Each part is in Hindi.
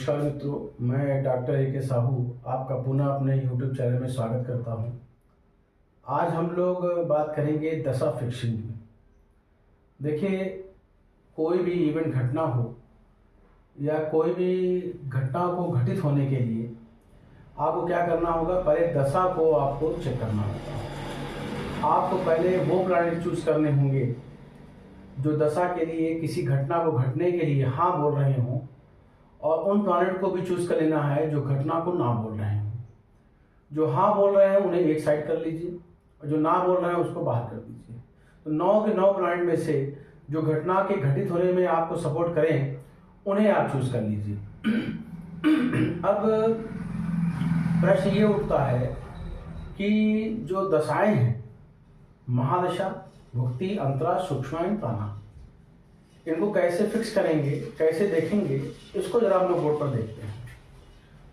नमस्कार मित्रों, मैं डॉक्टर ए के साहू आपका पुनः अपने YouTube चैनल में स्वागत करता हूं। आज हम लोग बात करेंगे दशा फिक्सिंग की। देखिए, कोई भी इवेंट घटना हो या कोई भी घटना को घटित होने के लिए आपको क्या करना होगा, पहले दशा को आपको चेक करना होगा। आपको पहले वो प्लैनेट चूज करने होंगे जो दशा के लिए किसी घटना को घटने के लिए हाँ बोल रहे हों, और उन प्लैनेट को भी चूज कर लेना है जो घटना को ना बोल रहे हैं। जो हाँ बोल रहे हैं उन्हें एक साइड कर लीजिए और जो ना बोल रहे हैं उसको बाहर कर दीजिए। तो 9 के 9 प्लैनेट में से जो घटना के घटित होने में आपको सपोर्ट करें उन्हें आप चूज कर लीजिए। अब प्रश्न ये उठता है कि जो दशाएं हैं, महादशा, भुक्ति, अंतरा, सूक्ष्म, ताना, इनको कैसे फिक्स करेंगे, कैसे देखेंगे, इसको जरा हम लोग बोर्ड पर देखते हैं।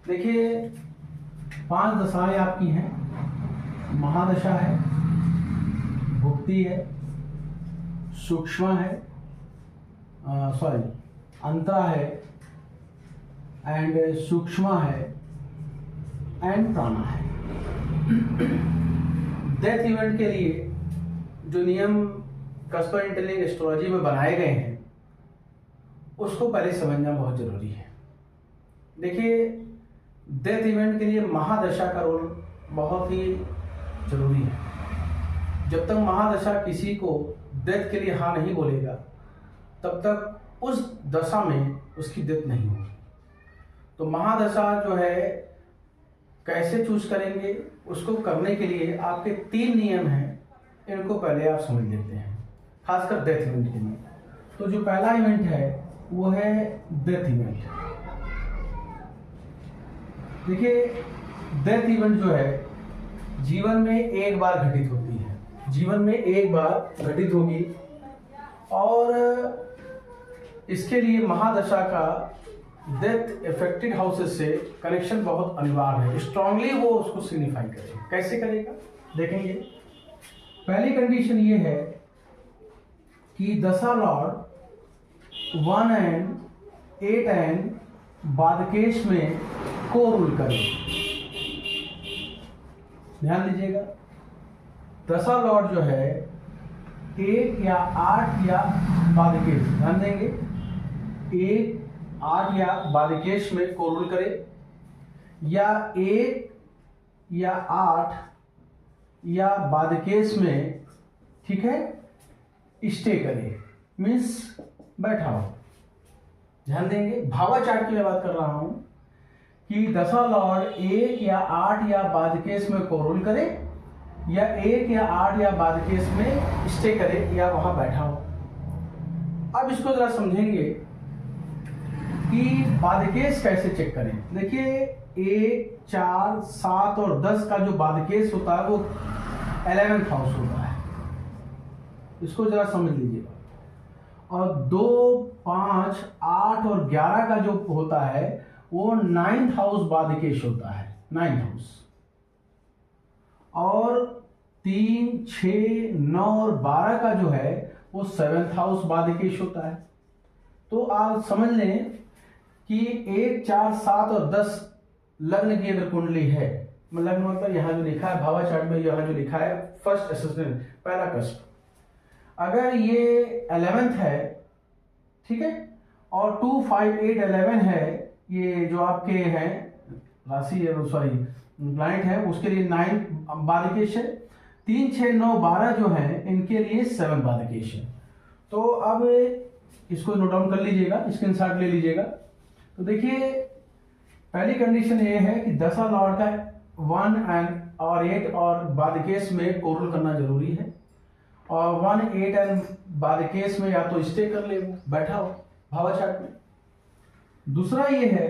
देखिए, 5 दशाएं आपकी हैं। महादशा है, भुक्ति है, सूक्ष्म है, अंतरा है, एंड सूक्ष्म है, एंड प्राणा है। डेथ इवेंट के लिए जो नियम कस्पर इंटेलिंग एस्ट्रोलॉजी में बनाए गए हैं उसको पहले समझना बहुत जरूरी है। देखिए, डेथ इवेंट के लिए महादशा का रोल बहुत ही जरूरी है। जब तक महादशा किसी को डेथ के लिए हाँ नहीं बोलेगा तब तक उस दशा में उसकी डेथ नहीं होगी। तो महादशा जो है कैसे चूज करेंगे, उसको करने के लिए आपके 3 नियम हैं, इनको पहले आप समझ लेते हैं, खासकर डेथ इवेंट के लिए। तो जो पहला इवेंट है वो है डेथ इवेंट। देखिए, डेथ इवेंट जो है जीवन में एक बार घटित होती है, जीवन में एक बार घटित होगी, और इसके लिए महादशा का डेथ इफेक्टेड हाउसेस से कनेक्शन बहुत अनिवार्य है। स्ट्रांगली वो उसको सिग्निफाई करेगा। कैसे करेगा देखेंगे। पहली कंडीशन ये है कि दशा लॉर्ड 1 and 8 and बादकेश में को रूल करे। ध्यान दीजिएगा, दशा लॉर्ड जो है 1 या 8 या बादकेश, ध्यान देंगे, 1, 8 या बादकेश में को रूल करे, या 1 या 8 या बादकेश में, ठीक है, स्टे करे, मीन्स बैठा हो। ध्यान देंगे, भावा चार्ट की मैं बात कर रहा हूं कि दशा लॉर्ड 1 या 8 या बादकेश में को रूल करे, या 1 या 8 या बादकेश में स्टे करे, या वहां बैठा हो। अब इसको जरा समझेंगे कि बादकेश कैसे चेक करें। देखिए, 1, 4, 7 और 10 का जो बादकेश होता है वो 11th हाउस होता है, इसको जरा समझ लीजिएगा। और 2, 5, 8 और 11 का जो होता है वो 9th हाउस बादकेश होता है, 9th हाउस। और 3, 6, 9 और 12 का जो है वो 7th हाउस बादकेश होता है। तो आप समझ लें कि 1, 4, 7 और 10 लग्न की अगर कुंडली है, लग्न मतलब यहाँ जो लिखा है भावा चार्ट में, यहाँ जो लिखा है फर्स्ट असेसमेंट, पहला कष्ट, अगर ये 11th है, ठीक है, और 2, 5, 8, 11 है, ये जो आपके हैं राशि, प्लैनेट है, उसके लिए 9 बादकेश है। 3, 6, 9, 12 जो है इनके लिए 7 बादकेश है। तो अब इसको नोट डाउन कर लीजिएगा, स्क्रीनशॉट ले लीजिएगा। तो देखिए, पहली कंडीशन ये है कि दशा लॉर्ड का 1 और 8 और बादकेश में को रूल करना जरूरी है, और 1, 8 एंड बादकेश में या तो स्टे कर ले, वो बैठा हो भावा चार्ट में। दूसरा ये है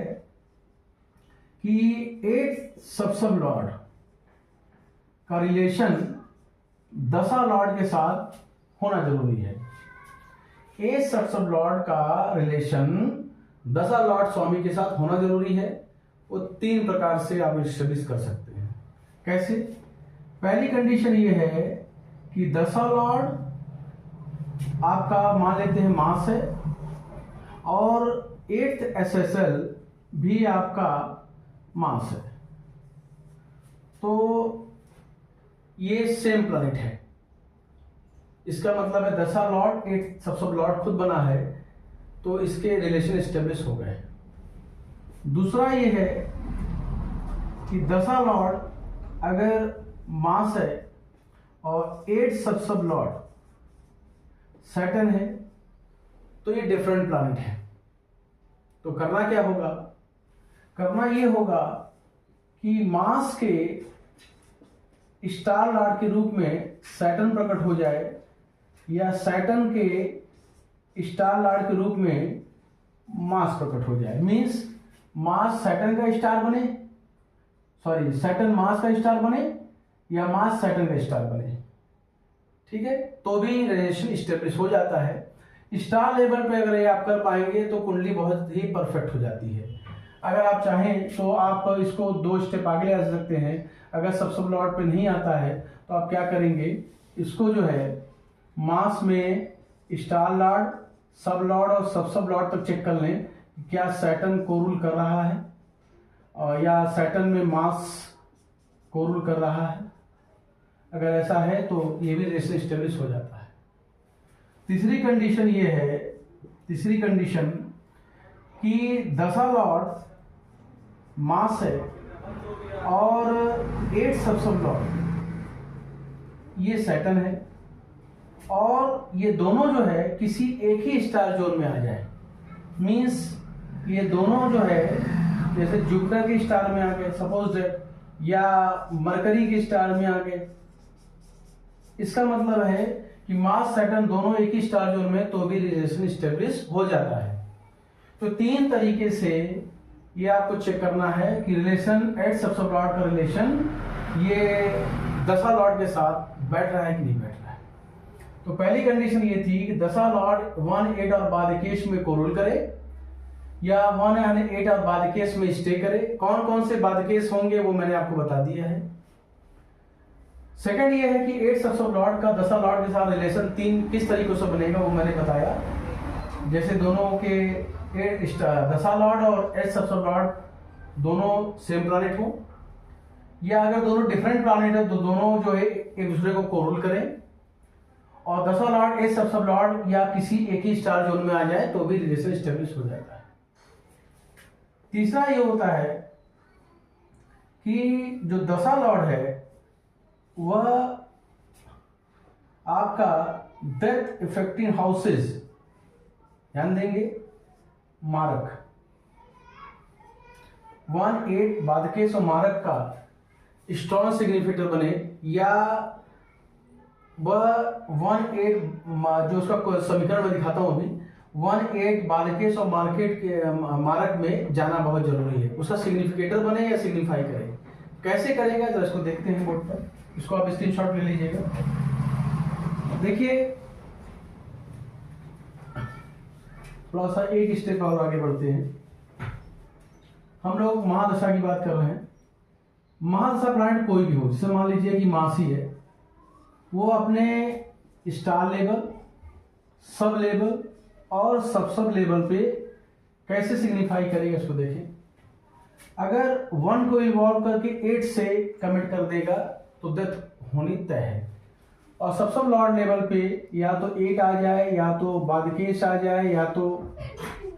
कि 8 सब लॉर्ड का रिलेशन दशा लॉर्ड के साथ होना जरूरी है। 8 सब लॉर्ड का रिलेशन दशा लॉर्ड स्वामी के साथ होना जरूरी है। वो 3 प्रकार से आप स्टडीज कर सकते हैं। कैसे? पहली कंडीशन ये है कि दशा लॉर्ड आपका मान लेते हैं मास है, और 8th SSL भी आपका मास है। तो ये सेम प्लैनेट है, इसका मतलब है 10 लॉर्ड 8 सब लॉर्ड खुद बना है, तो इसके रिलेशन एस्टेब्लिश हो गए। दूसरा ये है कि 10 लॉर्ड अगर मास है और 8 सब लॉर्ड सैटर्न है, तो ये डिफरेंट प्लैनेट है। तो करना क्या होगा? करना ये होगा कि मास के स्टार लॉर्ड के रूप में सैटर्न प्रकट हो जाए, या सैटर्न के स्टार लॉर्ड के रूप में मास प्रकट हो जाए। मींस मास सैटर्न का स्टार बने, सॉरी सैटर्न मास का स्टार बने, या मास सैटर्न का स्टार बने, ठीक है, तो भी रिलेशन स्टेब्लिश हो जाता है। स्टार लेवल पे अगर ये आप कर पाएंगे तो कुंडली बहुत ही परफेक्ट हो जाती है। अगर आप चाहें तो आप इसको 2 स्टेप आगे ले जा सकते हैं। अगर सब लॉर्ड पे नहीं आता है तो आप क्या करेंगे, इसको जो है मास में स्टार लॉर्ड, सब लॉर्ड और सब लॉर्ड तक चेक कर लें क्या सैटर्न को रूल कर रहा है, और या सैटर्न में मास को रूल कर रहा है। अगर ऐसा है तो ये भी रिलेशन स्टेब्लिश हो जाता है। तीसरी कंडीशन ये है, तीसरी कंडीशन कि 10 लॉर्ड मास है और 8 सब लॉर्ड ये सैटर्न है, और ये दोनों जो है किसी एक ही स्टार जोन में आ जाए। मींस ये दोनों जो है जैसे जुपिटर के स्टार में आ गए सपोज दैट, या मरकरी के स्टार में आ गए। इसका मतलब है कि मास सैटर्न दोनों एक ही स्टार जोन में, तो भी रिलेशन स्टेब्लिश हो जाता है। तो 3 तरीके से ये आपको चेक करना है कि रिलेशन 8 सब लॉर्ड का रिलेशन ये 10 लॉर्ड के साथ बैठ रहा है कि नहीं बैठ रहा है। तो पहली कंडीशन ये थी कि 10 लॉर्ड 1 8 और बाधिकेश में कोरूल करे, या 1 यानी 8 और बाधिकेश में स्टे करे। कौन कौन से बाधिकेश होंगे वो मैंने आपको बता दिया है। सेकंड ये है कि 8 सब लॉर्ड का 10 लॉर्ड के साथ रिलेशन 3 किस तरीके से बनेगा वो मैंने बताया। जैसे दोनों के 10 लॉर्ड और 8 सब लॉर्ड दोनों सेम प्लैनेट हो, या अगर दोनों डिफरेंट प्लैनेट है तो दोनों जो है एक दूसरे को कोरूल करें, और 10 लॉर्ड 8 सब लॉर्ड या किसी एक ही स्टार जोन में आ जाए तो भी रिलेशन स्टेब्लिश हो जाता है। तीसरा ये होता है कि जो 10 लॉर्ड है वह आपका डेथ इफेक्टिंग हाउसेस, ध्यान देंगे, मारक 1 8 बाधिकेश और मारक का स्ट्रॉन्ग सिग्निफिकेटर बने, या वह 1 8 जो उसका समीकरण मैं दिखाता हूं अभी, 1 8 बाधिकेश और मारक में जाना बहुत जरूरी है। उसका सिग्निफिकेटर बने या सिग्निफाई करे। कैसे करेगा जरा इसको देखते हैं बोर्ड पर, इसको आप स्क्रीनशॉट ले लीजिएगा। देखिए थोड़ा सा एक स्टेप और आगे बढ़ते हैं। हम लोग महादशा की बात कर रहे हैं। महादशा प्लैनेट कोई भी हो, जिसे मान लीजिए कि मासी है, वो अपने स्टार लेवल, सब लेवल और सब लेवल पे कैसे सिग्निफाई करेगा इसको देखें। अगर 1 को इन्वॉल्व करके 8 से कमिट कर देगा तो डेथ होनी तय है, और सब लॉर्ड लेवल पे या तो 8 आ जाए, या तो बाधिकेश आ जाए, या तो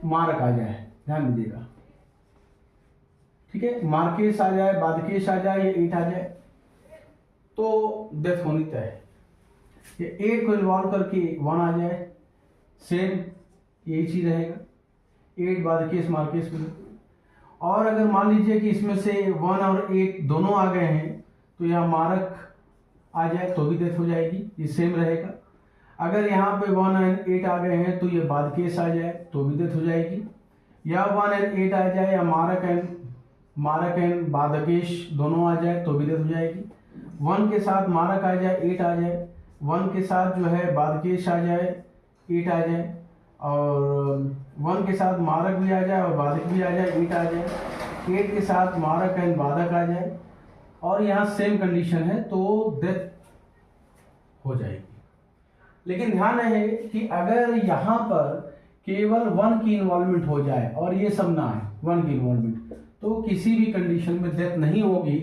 मारक आ जाए। ध्यान दीजिएगा, ठीक है, मार्केश आ जाए, बाधिकेश आ जाए, या 8 आ जाए तो डेथ होनी तय है। ये 8 को इन्वॉल्व करके 1 आ जाए, सेम यही चीज रहेगा, 8 बाधिकेश मार्केश में। और अगर मान लीजिए कि इसमें से 1 और 8 दोनों आ गए हैं तो यहाँ मारक आ जाए तो भी डेथ हो जाएगी, ये सेम रहेगा। अगर यहाँ पे 1 और 8 आ गए हैं तो ये बाधिकेश आ जाए तो भी डेथ हो जाएगी, या 1 और 8 आ जाए, या मारक एंड बाधिकेश दोनों आ जाए तो भी डेथ हो जाएगी। 1 के साथ मारक आ जाए, 8 आ जाए, 1 के साथ जो है बाधिकेश आ जाए, 8 आ जाए, और 1 के साथ मारक भी आ जाए और बाधक भी आ जाए, 8 आ जाए, 8 के साथ मारक एंड बाधक आ जाए, और यहाँ सेम कंडीशन है तो डेथ हो जाएगी। लेकिन ध्यान है कि अगर यहाँ पर केवल 1 की इन्वॉल्वमेंट हो जाए और ये सब ना आए 1 की इन्वॉल्वमेंट, तो किसी भी कंडीशन में डेथ नहीं होगी।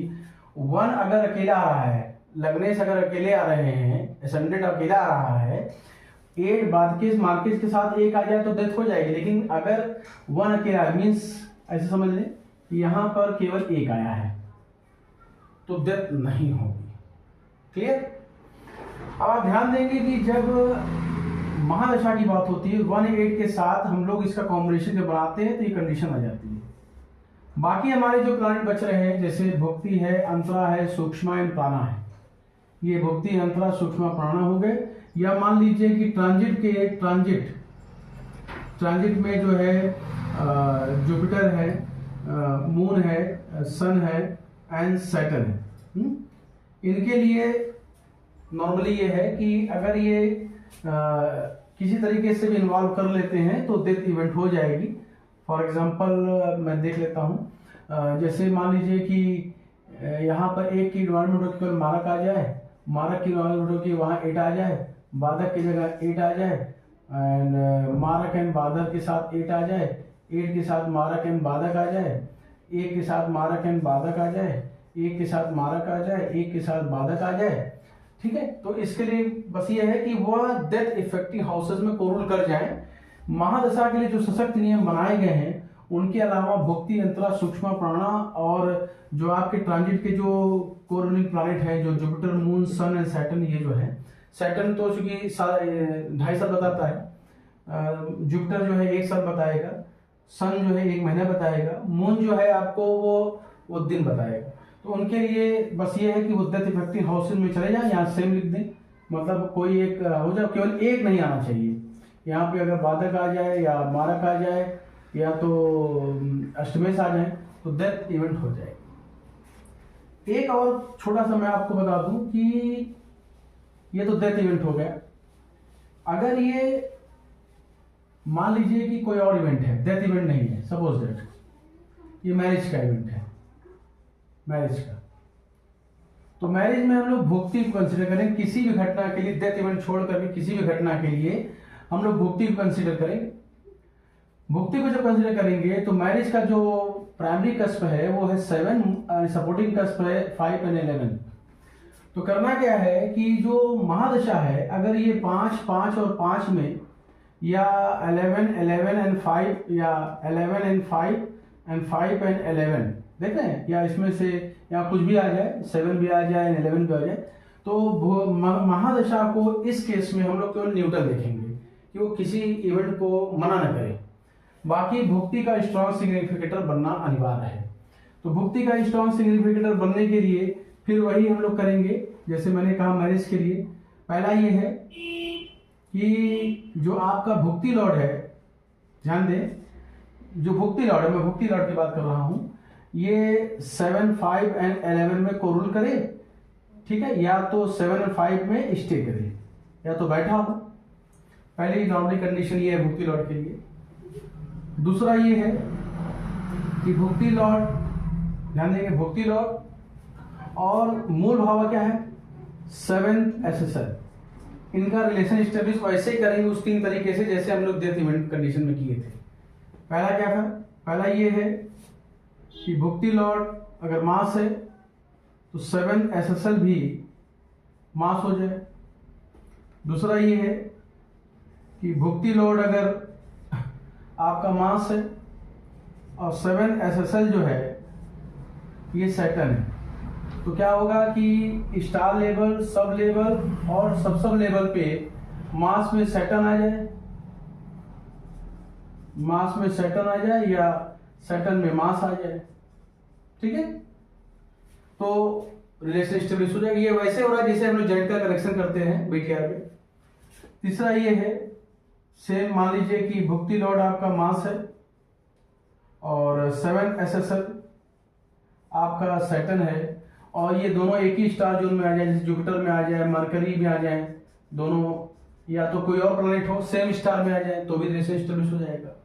1 अगर अकेला आ रहा है, लग्नेश अगर अकेले आ रहे हैं, एसेंडेंट अकेला आ रहा है, 8 बादकेस मार्केस के साथ 1 आ जाए तो डेथ हो जाएगी। लेकिन अगर 1 अकेला मीन्स ऐसे समझ लें यहां पर केवल 1 आया है तो डेथ नहीं होगी। क्लियर? अब आप ध्यान देंगे कि जब महादशा की बात होती है 1 8 के साथ हम लोग इसका कॉम्बिनेशन जब बनाते हैं तो ये कंडीशन आ जाती है। बाकी हमारे जो प्लानिट बच रहे हैं जैसे भुक्ति है, अंतरा है, सूक्ष्मा एंड प्राणा है, ये भुक्ति, अंतरा, सूक्ष्मा, प्राणा हो गए। या मान लीजिए कि ट्रांजिट में जो है जुपिटर है, मून है, सन है एंड सैटर्न है। इनके लिए नॉर्मली ये है कि अगर ये किसी तरीके से भी इन्वॉल्व कर लेते हैं तो डेथ इवेंट हो जाएगी। फॉर एग्जांपल मैं देख लेता हूँ, जैसे मान लीजिए कि यहाँ पर 1 की इन्वॉल्वमेंट हो केवल मारक आ जाए, मारक की इन्वॉल्वमेंट हो कि वहाँ 8 आ जाए, बाधक की जगह 8 आ जाए, एंड मारक एंड बाधक के साथ 8 आ जाए, 8 के साथ मारक एंड बाधक आ जाए, 1 के साथ मारक एंड बाधक आ जाए, 1 के साथ मारक आ जाए, 1 के साथ बाधक आ जाए। ठीक है, तो इसके लिए बस ये है कि वह डेथ इफेक्टिंग हाउसेस में कोरूल कर जाए। महादशा के लिए जो सशक्त नियम बनाए गए हैं उनके अलावा भुक्ति, अंतरा, सूक्ष्म, प्राणा और जो आपके ट्रांजिट के जो कोरोनिंग प्लैनेट है जो Jupiter, moon, sun and Saturn, ये जो है सैटर्न तो चूंकि 2.5 साल बताता है, जुपिटर जो है 1 साल बताएगा, सन जो है 1 महीना बताएगा, मून जो है आपको वो दिन बताएगा। तो उनके लिए बस ये है कि वो डेथ इफेक्टिंग हाउसेज में चले जाएं, यहाँ सेम लिख दें, मतलब कोई एक हो जाए, केवल 1 नहीं आना चाहिए। यहाँ पे अगर बाधक आ जाए या मारक आ जाए या तो अष्टमेश आ जाए तो डेथ इवेंट हो जाएगी। एक और छोटा सा मैं आपको बता दूं कि ये तो डेथ इवेंट हो गया। अगर ये मान लीजिए कि कोई और इवेंट है, डेथ इवेंट नहीं है, सपोज दैट ये मैरिज का इवेंट है, मैरिज का, तो मैरिज में हम लोग भुक्ति को कंसिडर करें। किसी भी घटना के लिए डेथ इवेंट छोड़ करके किसी भी घटना के लिए हम लोग भुक्ति को कंसिडर करेंगे। भुक्ति को जब कंसिडर करेंगे तो मैरिज का जो प्राइमरी कस्प है वो है 7, सपोर्टिंग कस्प है 5 एंड 11। तो करना क्या है कि जो महादशा है अगर ये 5, 5 और 5 में या 11, 11 एंड 5 या 11 एंड 5 एंड 5 एंड 11 देख रहे हैं, या इसमें से या कुछ भी आ जाए, 7 भी आ जाए, 11 भी आ जाए, तो महादशा को इस केस में हम लोग केवल न्यूट्रल देखेंगे कि वो किसी इवेंट को मना न करे। बाकी भुक्ति का स्ट्रॉन्ग सिग्निफिकेटर बनना अनिवार्य है। तो भुक्ति का स्ट्रॉन्ग सिग्निफिकेटर बनने के लिए फिर वही हम लोग करेंगे जैसे मैंने कहा मैरिज के लिए। पहला ये है कि जो आपका भुक्ति लॉर्ड है, ध्यान दें, जो भुक्ति लॉर्ड है, मैं भुक्ति लॉर्ड की बात कर रहा हूं, ये 7, 5 एंड 11 में कोरूल करे, ठीक है, या तो 7 और 5 में स्टे करे या तो बैठा हो। पहले नॉर्मली कंडीशन ये है भुक्ति लॉर्ड के लिए। दूसरा ये है कि भुक्ति लॉर्ड, ध्यान देंगे, भुक्ति लॉर्ड और मूल भाव क्या है 7th एसेसर, इनका रिलेशन स्टेब्लिश वैसे ही करेंगे उस 3 तरीके से जैसे हम लोग डेथ इवेंट कंडीशन में किए थे। पहला क्या था, पहला ये है कि भुक्ति लॉर्ड अगर मास है तो 7th एसेसर भी मास हो जाए। दूसरा ये है कि भुक्ति लॉर्ड अगर आपका मास है और 7th एसेसर जो है ये सैटर्न है, तो क्या होगा कि स्टार लेवल, सब लेवल और सब लेवल पे मास में सैटर्न आ जाए, मास में सैटर्न आ जाए या सैटर्न में मास आ जाए, ठीक है, तो रिलेशन स्टेब्लिश हो जाएगा। ये वैसे हो रहा है जैसे हम लोग जेड का करेक्शन करते हैं बीटीआर में। तीसरा ये है, सेम मान लीजिए कि भुक्ति लॉर्ड आपका मास है और 7th एसेसर आपका सैटर्न है और ये दोनों एक ही स्टार जोन में आ जाए, जैसे जुपिटर में आ जाए, मरकरी भी आ जाए, दोनों, या तो कोई और प्लैनेट हो सेम स्टार में आ जाए तो भी रिलेशन स्टेब्लिश हो जाएगा।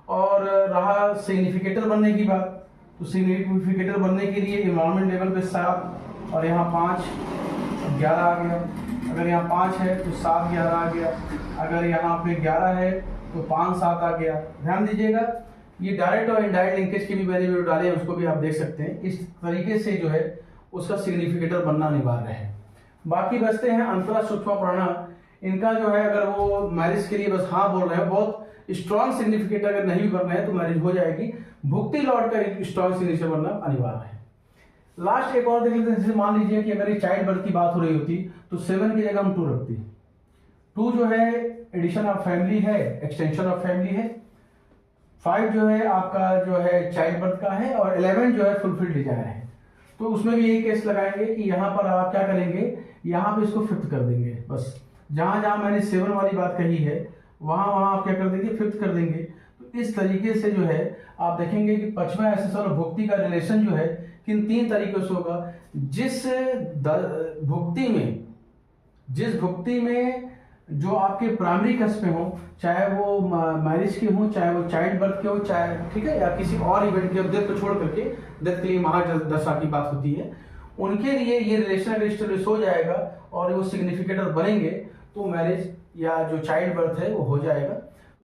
और रहा सिग्निफिकेटर बनने की बात, तो सिग्निफिकेटर बनने के लिए इन्वायरमेंट लेवल पे 7 और यहाँ 5, 11 आ गया। अगर यहाँ 5 है तो 7, 11 आ गया। अगर यहाँ पे 11 है तो 5 7 आ गया। ध्यान दीजिएगा, ये डायरेक्ट और इनडायरेक्ट लिंकेज के भी मैंने वीडियो डाले हैं, उसको भी आप देख सकते हैं। इस तरीके से जो है उसका सिग्निफिकेटर बनना अनिवार्य है। बाकी बचते हैं अंतरा सूक्ष्म प्रणव। इनका जो है अगर वो मैरिज के लिए बस हाँ बोल रहे हैं, बहुत स्ट्रॉन्ग सिग्निफिकेटर अगर नहीं बन रहे हैं तो मैरिज हो जाएगी। भुक्ति लॉर्ड का एक स्ट्रॉन्ग सिग्निफिकेटर बनना अनिवार्य है। लास्ट एक और देख लेते हैं, जैसे मान लीजिए कि अगर ये चाइल्ड बर्थ की बात हो रही होती तो 7 की जगह हम 2 रखते। 2 जो है एडिशन ऑफ फैमिली है, एक्सटेंशन ऑफ फैमिली है। 5 जो है आपका जो है चाइल्ड बर्थ का है, और 11 जो है फुलफिल डिजायर है। तो उसमें भी यही केस लगाएंगे कि यहाँ पर आप क्या करेंगे, यहाँ पे इसको 5th कर देंगे। बस जहां जहां मैंने 7 वाली बात कही है वहां वहां आप क्या कर देंगे, 5th कर देंगे। तो इस तरीके से जो है आप देखेंगे कि 5वां एसेसर और भुक्ति का रिलेशन जो है किन 3 तरीकों से होगा। जिस भुक्ति में जो आपके प्राइमरी कस्में हो, चाहे वो मैरिज के हो, चाहे वो चाइल्ड बर्थ के हो, चाहे ठीक है या किसी और इवेंट के, डेथ को छोड़ करके, डेथ के लिए महादशा की बात होती है, उनके लिए ये रिलेशन एस्टेब्लिश हो जाएगा और वो सिग्निफिकेटर बनेंगे तो मैरिज या जो चाइल्ड बर्थ है वो हो जाएगा।